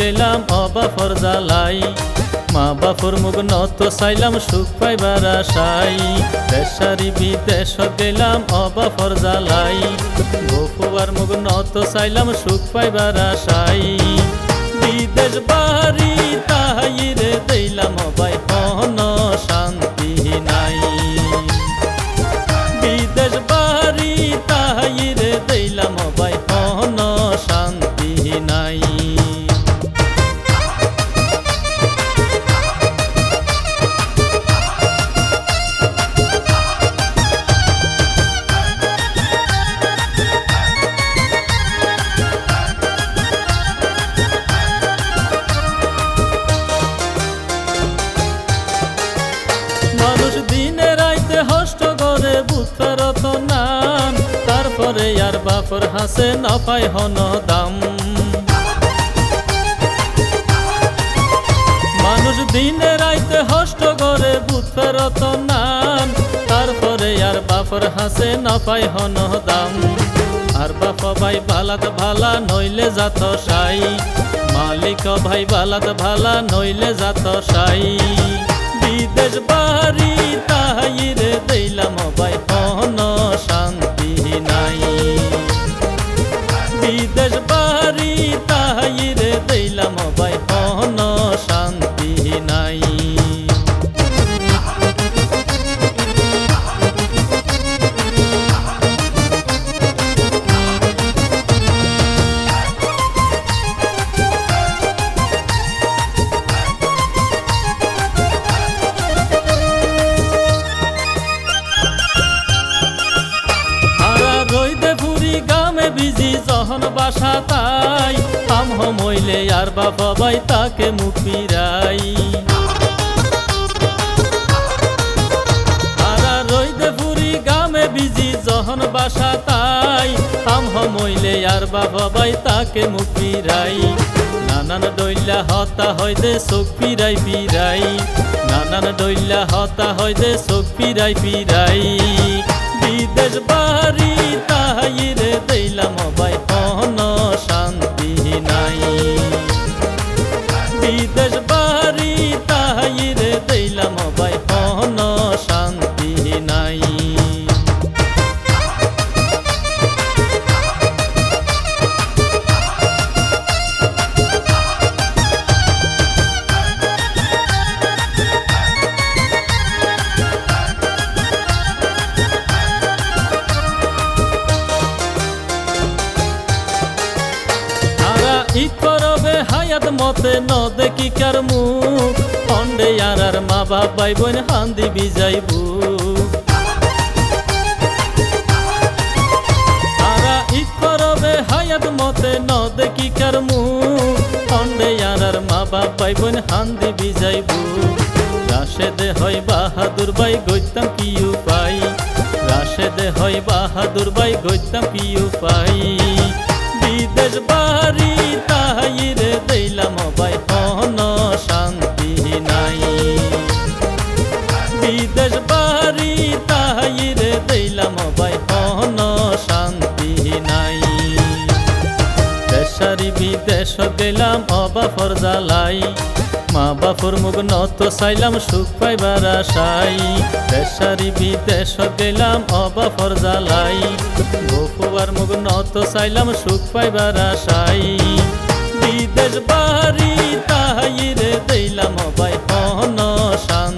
গেলাম অবাফর জ্বালাই, মা বাপুর মুখ নত চাইলাম সুখ পাইবার আশাই। দেশারি বিদেশ গেলাম অবাফর জ্বালাই, বপুয়ার মুখ নত চাইলাম সুখ পাইবার আশাই। বিদেশ বাড়ি তাহাইরে দিলাম অবাই হন শান্তি নাই, বিদেশ বাড়ি তাহাইরে দিলাম অবাই হন শান্তি নাই। মানুষ দিনে রাইতে হষ্ট করে বুথ ফেরত নান, তারপরে আর বাপর হাসে না পায় হন দাম। মানুষ দিনে রাইতে হষ্ট করে বুথ ফেরত নান, তারপরে আর বাপর হাসে না পায় হন দাম। আর বাপ ভাই বালাত ভালা নইলে যাত সাই, মালিক ভাই বালাত ভালা নইলে যাত সাই। বিদেশ বাড়ি তাহাইরে দিলাম অবাই হন শান্তি নাই, বিদেশ বাড়ি তাহাইরে দিলাম অবাই হন শান্তি নাই। বিজি যখন বাসা তাই আম হইলে আর বাবা ভাই তাকে মুখ ফিরাই। আর রইদে পুরি গামে বিজি যখন বাসা তাই আম হইলে আর বাবা ভাই তাকে মুখ ফিরাই। নানান ডইলা হতা হয় দে চোখ ফিরাই ফিরাই, নানান ডইলা হতা হয় দে চোখ ফিরাই ফিরাই। বিদেশ বাড়ি তাহাইরে দিলাম অবাই হন শান্তি নাই, বিদেশ বাড়ি তাহাইরে দিলাম অবাই হন শান্তি নাই। ইকরবে হায়াত মতে ন দেখি কার মুখ, অন্ডে আর মা বাপ ভাই বোন হান্দি বিজাইবু। তারা ইকরবে হায়াত মতে ন দেখি কার মুখ, অন্ডে আর মা বাপ ভাই বোন হান্দি বিজাইবু। রাশেদে হয় বাহাদুর ভাই গইতাম কি উপায়, রাশেদে হয় বাহাদুর ভাই গইতাম কি উপায়। বিদেশ বাড়ি তাহাইরে দিলাম অবাই হন শান্তি নাই, বিদেশ বাড়ি তাহাইরে দিলাম অবাই হন শান্তি নাই। দেশারি বিদেশ গেলাম অবাফর জ্বালাই, মা বাপুর মুখ নত চাইলাম সুখ পাইবার আশাই। দেশারি বিদেশ গেলাম অবাফর জ্বালাই, বপুয়ার মুখ নত চাইলাম সুখ পাইবার আশাই। বিদেশ বাড়ি তাহাইরে দিলাম অবাই হন শান্তি।